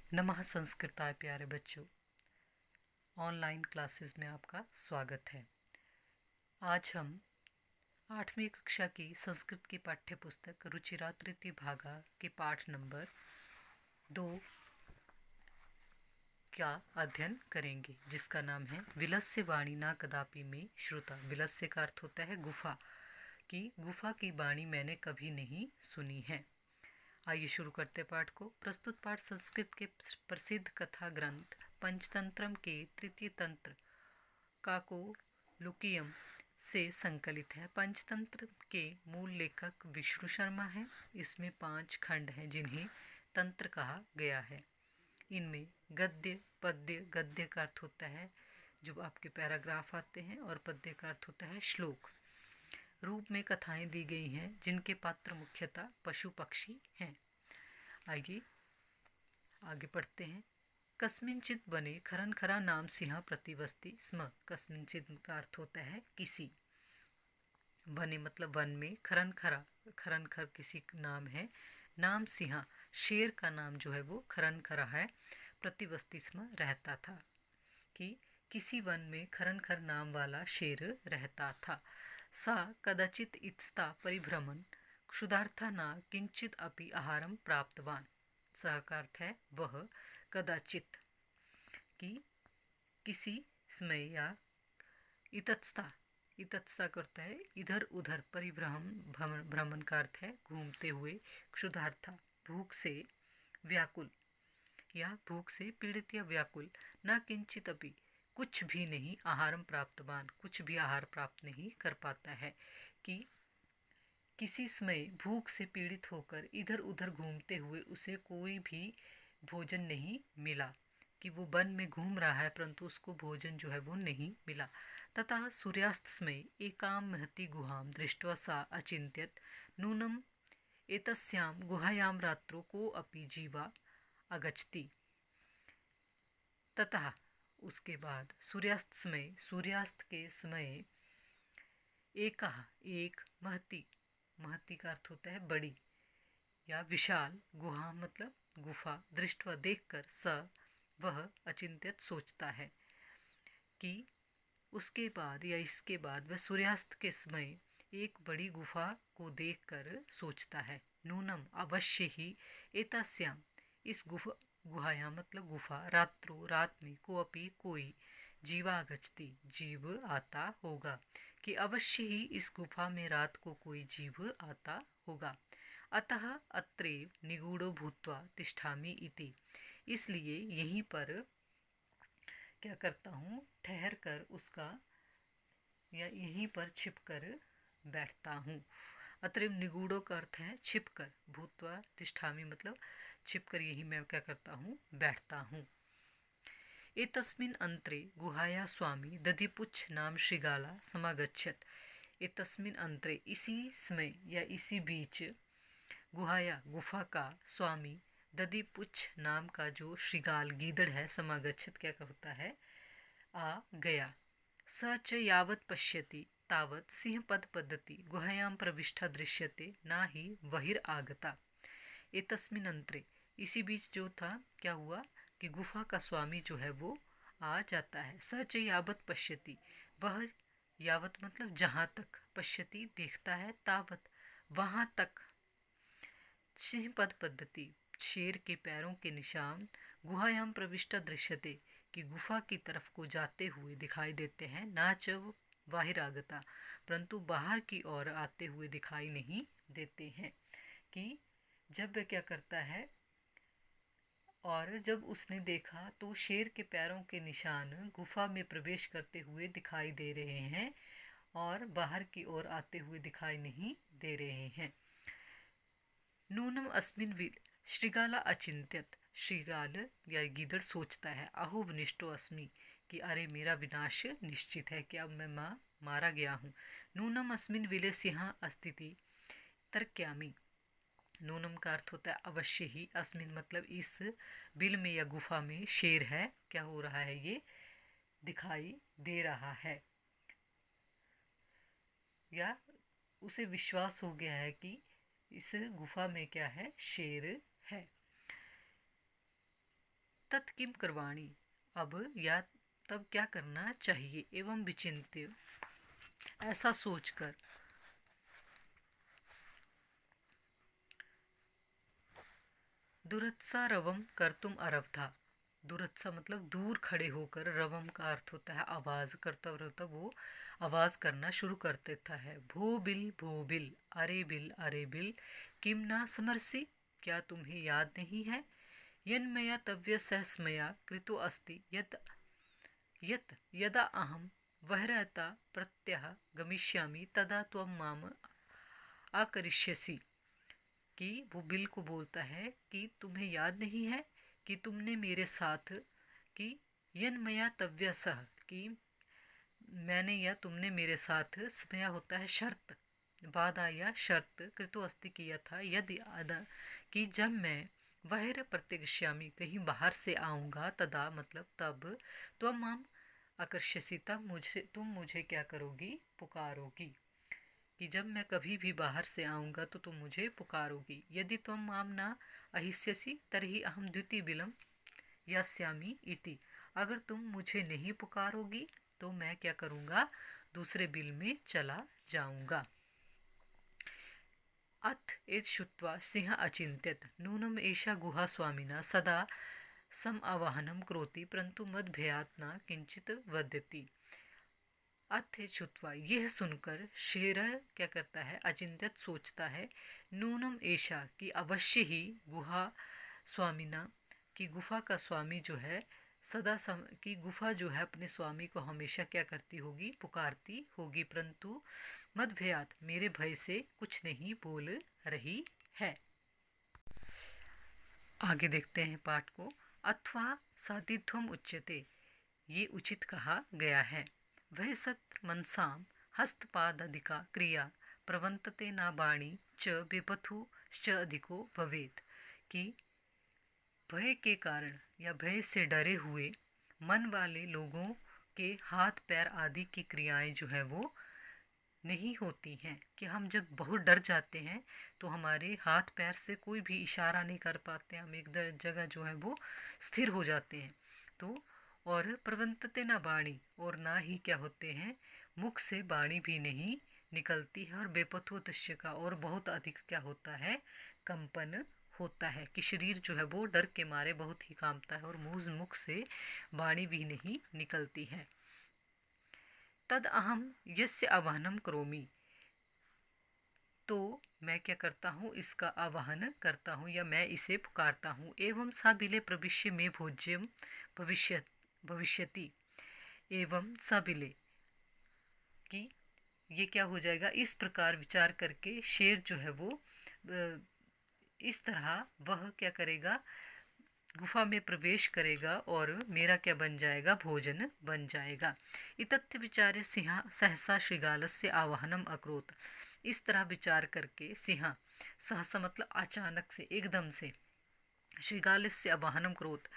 नमः संस्कृताय प्यारे बच्चों, ऑनलाइन क्लासेस में आपका स्वागत है। आज हम 8वीं कक्षा की संस्कृत की पाठ्य पुस्तक रुचिरा तृतीय भागा के पाठ नंबर 2 का अध्ययन करेंगे, जिसका नाम है विलस्य वाणी ना कदापि में श्रुता। विलस्य का अर्थ होता है गुफा की वाणी मैंने कभी नहीं सुनी है। आइए शुरू करते पाठ को। प्रस्तुत पाठ संस्कृत के प्रसिद्ध कथा ग्रंथ पंचतंत्रम के तृतीय तंत्र काकोलुकीयम से संकलित है। पंचतंत्र के मूल लेखक विष्णु शर्मा हैं। इसमें 5 खंड हैं जिन्हें तंत्र कहा गया है। इनमें गद्य, पद्य, गद्य का अर्थ होता है जो आपके पैराग्राफ आते हैं, और पद्य का अर्थ होता है श्लोक रूप में कथाएं दी गई हैं, जिनके पात्र मुख्यतः पशु पक्षी हैं। आइए आगे पढ़ते हैं। कस्मिंचित बने खरन खरा नाम सिंह प्रतिवस्ति स्म। कस्मिंचित का अर्थ होता है किसी। बने मतलब वन में, खरन खर किसी नाम है, नाम सिंह शेर का नाम जो है वो खरन खरा है, प्रतिवस्ति स्म रहता था, कि किसी वन में खरन खर नाम वाला शेर रहता था। सा कदाचित इत्स्ता परिभ्रमण क्षुधार्था न किंचित अपि आहारम प्राप्तवान। सह का अर्थ है वह, कदाचित कि किसी समय, या इतत्स्ता करता है इधर उधर, भ्रमण का अर्थ है घूमते हुए, क्षुधार्था भूख से, व्याकुल या भूख से पीड़ित या व्याकुल, न किंचित अपि कुछ भी नहीं, आहारम प्राप्तवान कुछ भी आहार प्राप्त नहीं कर पाता है, कि किसी समय भूख से पीड़ित होकर इधर उधर घूमते हुए उसे कोई भी भोजन नहीं मिला, कि वो वन में घूम रहा है परंतु उसको भोजन जो है वो नहीं मिला। तथा सूर्यास्त समय एकाम महती गुहाम दृष्ट्वा सा अचिंत्यत नूनम एतस्यां गुहायां रात्रो को अपि जीवा अगच्छति। तथा उसके बाद सूर्यास्त के समय एक महती का अर्थ होता है बड़ी या विशाल, गुहा मतलब गुफा, दृष्टवा देखकर, स वह अचिंत्यत सोचता है, कि उसके बाद या इसके बाद वह सूर्यास्त के समय एक बड़ी गुफा को देखकर सोचता है। नूनम अवश्य ही एतस्याम इस गुहाया मतलब गुफा, रात्रो रात में, को अपि कोई जीवागच्छति जीव आता होगा, कि अवश्य ही इस गुफा में रात को कोई जीव आता होगा। अतः अत्रैव निगूढ़ो भूत्वा तिष्ठामि इति। इसलिए यहीं पर क्या करता हूँ, ठहर कर उसका, या यहीं पर छिपकर बैठता हूँ। अत्रैव निगूढ़ो का अर्थ है छिपकर, भूत्वा तिष्ठामि मतलब छिपकर यही मैं क्या करता हूँ, बैठता हूँ। एतस्मिन् अंतरे गुहाया स्वामी दधिपुच्छ नाम श्रृगाला समागच्छत। एतस्मिन् अंतरे इसी समय या इसी बीच, गुहाया गुफा का, स्वामी दधिपुच्छ नाम का जो श्रृगाल गीदड़ है, समागच्छत क्या होता है, आ गया। स च यावत् पश्यति तावत् सिंहपद पद्धति गुहायां प्रविष्टा दृश्यते ना ही बहिरागता। एतस्मिन् अंतरे इसी बीच जो था, क्या हुआ कि गुफा का स्वामी जो है वो आ जाता है। सच यावत पश्यति, वह यावत मतलब जहाँ तक, पश्यति देखता है, तावत वहाँ तक, सिंहपद पद्धति शेर के पैरों के निशान, गुहायाम प्रविष्टा दृश्यते कि गुफा की तरफ को जाते हुए दिखाई देते हैं, ना च बाहिरागता परंतु बाहर की ओर आते हुए दिखाई नहीं देते हैं। कि जब वह क्या करता है, और जब उसने देखा तो शेर के पैरों के निशान गुफा में प्रवेश करते हुए दिखाई दे रहे हैं और बाहर की ओर आते हुए दिखाई नहीं दे रहे हैं। नूनम अस्मिन श्रृगाला अचिंत्यत, श्रृगाल या गीदड़ सोचता है, अहो वनिष्ठो अस्मि कि अरे मेरा विनाश निश्चित है, कि अब मैं मारा गया हूँ। नूनम अस्मिन विले सिंह अस्तिति तर्क्यामि। नूनम का अर्थ होता है अवश्य ही, अस्मिन मतलब इस बिल में या गुफा में शेर है, क्या हो रहा है, ये दिखाई दे रहा है, या उसे विश्वास हो गया है कि इस गुफा में क्या है, शेर है। तत् किम करवाणी, अब या तब क्या करना चाहिए। एवं विचिन्त्य, ऐसा सोचकर, दुरत्सा रवम कर्तुम अरब्धा, दुरत्सा मतलब दूर खड़े होकर, रवम का अर्थ होता है आवाज, करता रहता वो आवाज करना शुरू कर देता है। भो बिल, अरे बिल, किम ना समरसी, क्या तुम्हें याद नहीं है, यन्मया तव्य सहस्मया कृतो अस्ति यत् यत् यदा अहम वहरता प्रत्यह गमिष्यामि तदा त्वं माम आकरिष्यसि, कि वो बिल को बोलता है कि तुम्हें याद नहीं है कि तुमने मेरे साथ, कि यन्मया तव्य सह, कि मैंने या तुमने मेरे साथ, स्मया होता है शर्त, वादा या शर्त, कृतो अस्ति किया था, यदि अदा, कि जब मैं वहर प्रत्यक्ष्यामी कहीं बाहर से आऊँगा, तदा मतलब तब, त्वं माम आकर्ष्यसि, तब तुम मुझे क्या करोगी, पुकारोगी, कि जब मैं कभी भी बाहर से आऊँगा तो तुम मुझे पुकारोगी। यदि त्वं माम न अहिष्यसि तर्हि अहम द्वितीय बिलम यास्यामि इति, अगर तुम मुझे नहीं पुकारोगी तो मैं क्या करूँगा, दूसरे बिल में चला जाऊँगा। अथ एत श्रुत्वा सिंह अचिन्त्यत, नूनम एषा गुहा स्वामिना सदा सम आवाहनम करोति परंतु मद भयात न किंचित वदति। अथ श्रुत्वा, यह सुनकर शेर क्या करता है, अचिंत्यत सोचता है, नूनम ऐशा कि अवश्य ही, गुहा स्वामिना की गुफा का स्वामी जो है, की गुफा जो है अपने स्वामी को हमेशा क्या करती होगी, पुकारती होगी, परंतु मदभयात मेरे भय से कुछ नहीं बोल रही है। आगे देखते हैं पाठ को। अथवा साधिध्वम उच्यते, ये उचित कहा गया है। वह सत्र मनसाम हस्तपादधिका क्रिया प्रवंतते न बाणी च बेपथु च अधिको भवेत, कि भय के कारण या भय से डरे हुए मन वाले लोगों के हाथ पैर आदि की क्रियाएं जो है वो नहीं होती हैं, कि हम जब बहुत डर जाते हैं तो हमारे हाथ पैर से कोई भी इशारा नहीं कर पाते, हम एक जगह जो है वो स्थिर हो जाते हैं। तो और प्रवंतते न बाणी, और ना ही क्या होते हैं, मुख से बाणी भी नहीं निकलती है, और बेपथुआ दृश्य का, और बहुत अधिक क्या होता है, कंपन होता है, कि शरीर जो है वो डर के मारे बहुत ही कांपता है, और मुख से बाणी भी नहीं निकलती है। तद अहम यस्य आवाहनम करोमि, तो मैं क्या करता हूँ, इसका आवाहन करता हूँ या मैं इसे पुकारता हूँ। एवं सा बिले प्रविश्य में भोज्यम भविष्यति, एवं सा बिले, कि ये क्या हो जाएगा, इस प्रकार विचार करके शेर जो है वो इस तरह वह क्या करेगा, गुफा में प्रवेश करेगा और मेरा क्या बन जाएगा, भोजन बन जाएगा। इतथ्य विचार्य सिंह सहसा श्रृगालस्य आवाहनम अकरोत, इस तरह विचार करके सिंह, सहसा मतलब अचानक से, एकदम से, श्रृगालस्य आवाहनम करोत,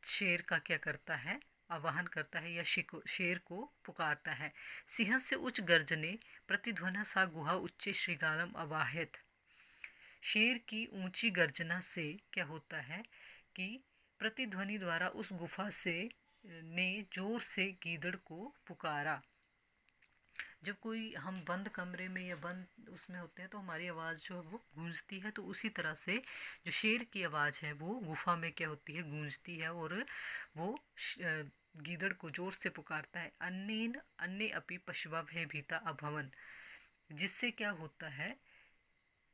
शेर का क्या करता है, आवाहन करता है या शेर को पुकारता है। सिंह से उच्च गर्जने प्रतिध्वना सा गुहा उच्च श्रृगालम अवाहित, शेर की ऊंची गर्जना से क्या होता है कि प्रतिध्वनि द्वारा उस गुफा से ने जोर से गीदड़ को पुकारा। जब कोई हम बंद कमरे में या बंद उसमें होते हैं तो हमारी आवाज़ जो है वो गूंजती है, तो उसी तरह से जो शेर की आवाज़ है वो गुफा में क्या होती है, गूंजती है, और वो गीदड़ को जोर से पुकारता है। अन्येन अन्य अपि पशुवा भयभीता अभवन, जिससे क्या होता है,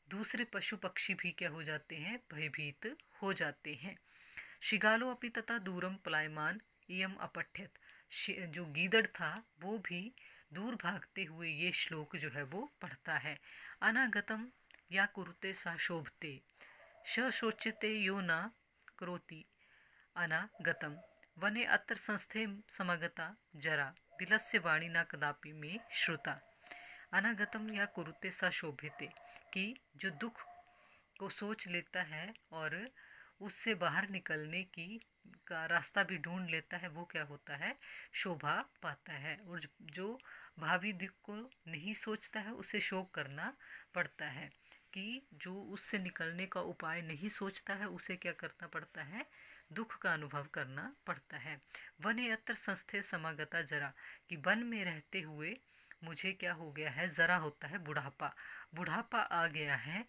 दूसरे पशु पक्षी भी क्या हो जाते हैं, भयभीत हो जाते हैं। शिगालो अपि तथा दूरम पलायमान इयम अपठ्यत, जो गीदड़ था वो भी दूर भागते हुए ये श्लोक जो है वो पढ़ता है। अनागतम या कुरुते सा शोभते, शोच्यते यो न करोति अनागतम, वने अत्र संस्थे समगता जरा बिलस्य वाणी न कदापि में श्रुता। अनागतम या कुरुते सा शोभते, कि जो दुख को सोच लेता है और उससे बाहर निकलने की का रास्ता भी ढूंढ लेता है, वो क्या होता है, शोभा पाता है। और जो भावी दुख को नहीं सोचता है उसे शोक करना पड़ता है। कि जो उससे निकलने का उपाय नहीं सोचता है उसे क्या करना पड़ता है, दुख का अनुभव करना पड़ता है। वने यत्र संस्थे समागता जरा, कि वन में रहते हुए मुझे क्या हो गया है, जरा होता है बुढ़ापा, बुढ़ापा आ गया है।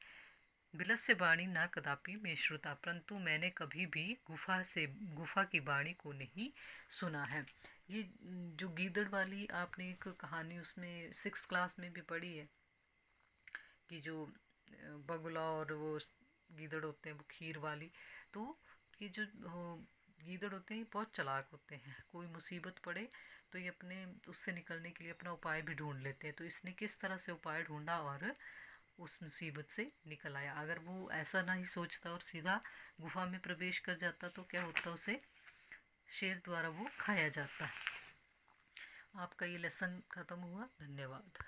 बिलस्य वाणी ना कदापि में श्रुता, परंतु मैंने कभी भी गुफा की वाणी को नहीं सुना है। ये जो गीदड़ वाली आपने एक कहानी उसमें 6th क्लास में भी पढ़ी है कि जो बगुला और वो गीदड़ होते हैं, वो खीर वाली। तो ये जो गीदड़ होते हैं ये बहुत चालाक होते हैं, कोई मुसीबत पड़े तो ये अपने उससे निकलने के लिए अपना उपाय भी ढूंढ लेते हैं। तो इसने किस तरह से उपाय ढूंढा और उस मुसीबत से निकल आया। अगर वो ऐसा ना ही सोचता और सीधा गुफा में प्रवेश कर जाता तो क्या होता, उसे शेर द्वारा वो खाया जाता। आपका ये लेसन ख़त्म हुआ। धन्यवाद।